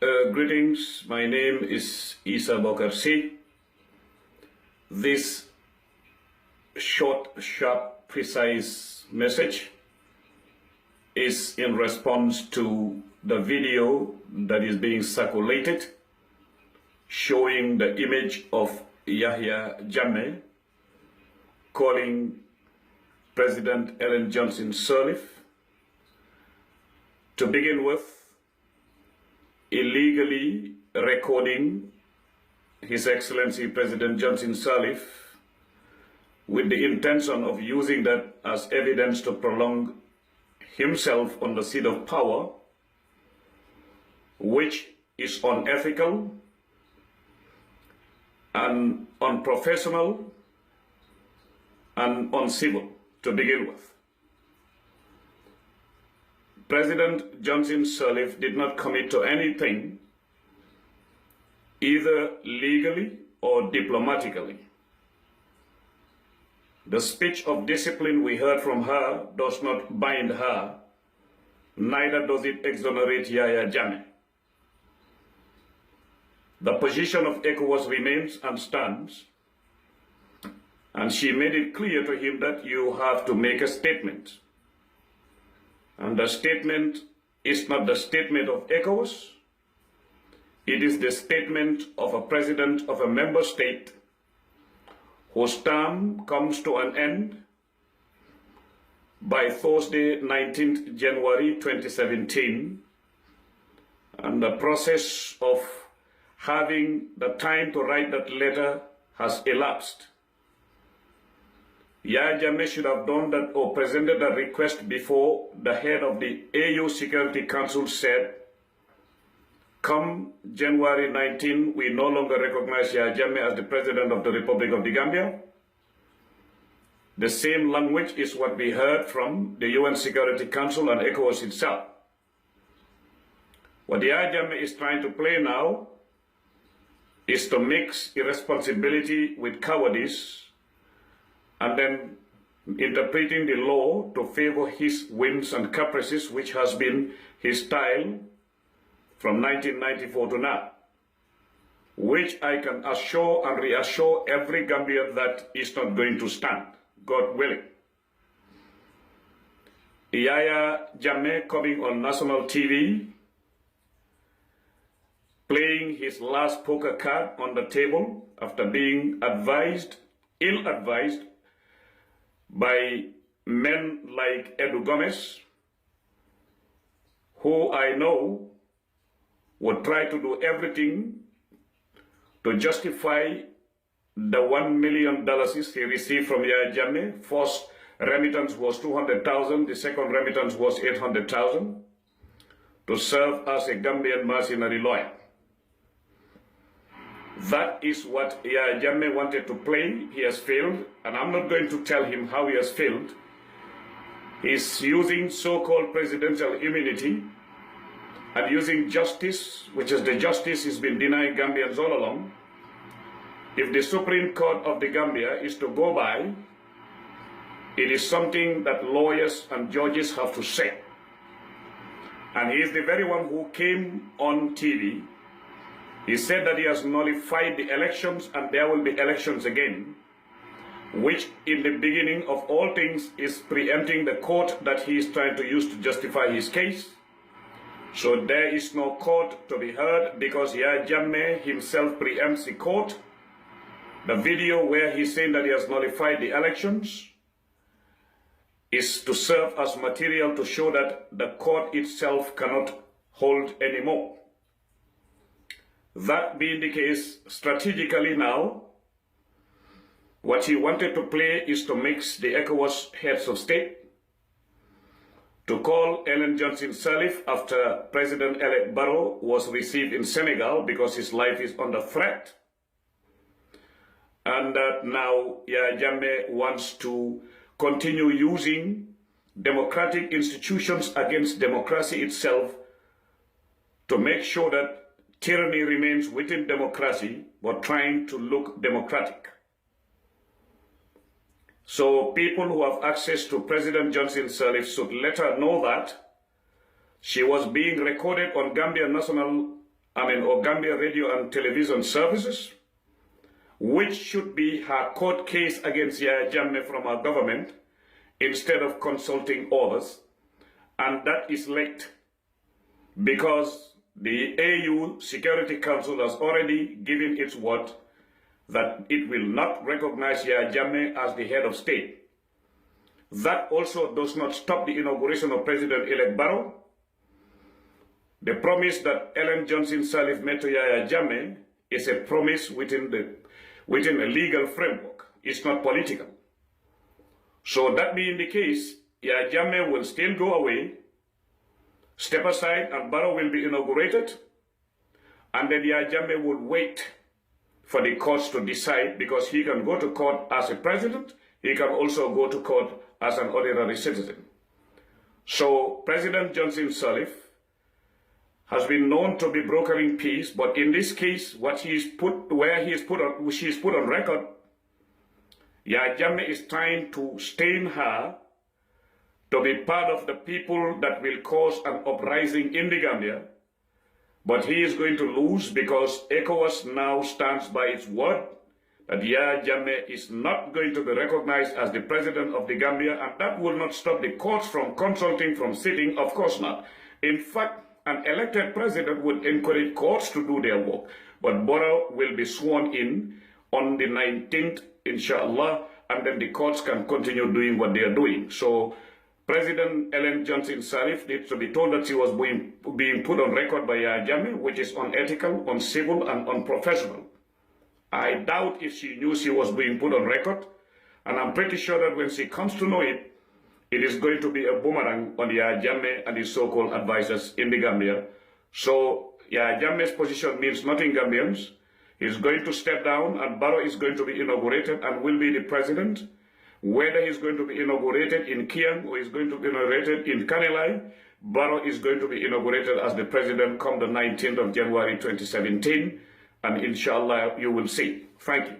Greetings, my name is Isa Bokarsi. This short, sharp, precise message is in response to the video that is being circulated showing the image of Jammeh calling President Ellen Johnson Sirleaf, to begin with, illegally recording His Excellency President Johnson Sirleaf with the intention of using that as evidence to prolong himself on the seat of power, which is unethical and unprofessional and uncivil to begin with. President Johnson Sirleaf did not commit to anything, either legally or diplomatically. The speech of discipline we heard from her does not bind her, neither does it exonerate Yahya Jammeh. The position of ECOWAS remains and stands, and she made it clear to him that you have to make a statement. And the statement is not the statement of ECOWAS, it is the statement of a president of a member state whose term comes to an end by Thursday, 19th January 2017, and the process of having the time to write that letter has elapsed. Yahya Jammeh should have done that or presented a request before the head of the AU Security Council said, come January 19, we no longer recognize Yahya Jammeh as the President of the Republic of the Gambia. The same language is what we heard from the UN Security Council and ECOWAS itself. What Yahya Jammeh is trying to play now is to mix irresponsibility with cowardice and then interpreting the law to favor his whims and caprices, which has been his style from 1994 to now, which I can assure and reassure every Gambian that is not going to stand, God willing. Yahya Jammeh coming on national TV, playing his last poker card on the table after being ill-advised by men like Edu Gomez, who I know would try to do everything to justify the $1 million he received from Yahya Jammeh. First remittance was $200,000, the second remittance was $800,000 to serve as a Gambian mercenary lawyer. That is what Yahya Jammeh wanted to play. He has failed, and I'm not going to tell him how he has failed. He's using so-called presidential immunity and using justice, which is the justice he's been denying Gambians all along. If the Supreme Court of the Gambia is to go by, it is something that lawyers and judges have to say. And he is the very one who came on TV. He said that he has nullified the elections and there will be elections again, which in the beginning of all things is preempting the court that he is trying to use to justify his case. So there is no court to be heard because Yahya Jammeh himself preempts the court. The video where he's saying that he has nullified the elections is to serve as material to show that the court itself cannot hold anymore. That being the case, strategically now, what he wanted to play is to mix the ECOWAS heads of state, to call Ellen Johnson Sirleaf after President-elect Barrow was received in Senegal because his life is under threat, and that now Yahya Jammeh wants to continue using democratic institutions against democracy itself to make sure that tyranny remains within democracy, but trying to look democratic. So people who have access to President Johnson Sirleaf should let her know that she was being recorded on Gambian national or Gambia Radio and Television Services, which should be her court case against Yahya Jammeh from our government instead of consulting others. And that is late because the AU Security Council has already given its word that it will not recognize Yahya Jammeh as the head of state. That also does not stop the inauguration of President-elect Barrow. The promise that Ellen Johnson Sirleaf made to Yahya Jammeh is a promise within a legal framework. It's not political. So that being the case, Yahya Jammeh will still go away, step aside, and Barrow will be inaugurated, and then Yahya Jammeh will wait for the courts to decide, because he can go to court as a president, he can also go to court as an ordinary citizen. So President Johnson Sirleaf has been known to be brokering peace, but in this case, she's put on record, Yahya Jammeh is trying to stain her to be part of the people that will cause an uprising in the Gambia. But he is going to lose because ECOWAS now stands by its word that Yahya Jammeh is not going to be recognized as the president of the Gambia, and that will not stop the courts from consulting, from sitting, of course not. In fact, an elected president would encourage courts to do their work, but Barrow will be sworn in on the 19th, inshallah, and then the courts can continue doing what they are doing. So President Ellen Johnson Sirleaf needs to be told that she was being put on record by Yahya Jammeh, which is unethical, uncivil, and unprofessional. I doubt if she knew she was being put on record, and I'm pretty sure that when she comes to know it, it is going to be a boomerang on Yahya Jammeh and his so-called advisors in the Gambia. So Yahya Jammeh's position means nothing, Gambians. He's going to step down, and Barrow is going to be inaugurated and will be the president. Whether he's going to be inaugurated in Kiang or he's going to be inaugurated in Kanilai, Barrow is going to be inaugurated as the president come the 19th of January 2017, and inshallah you will see. Thank you.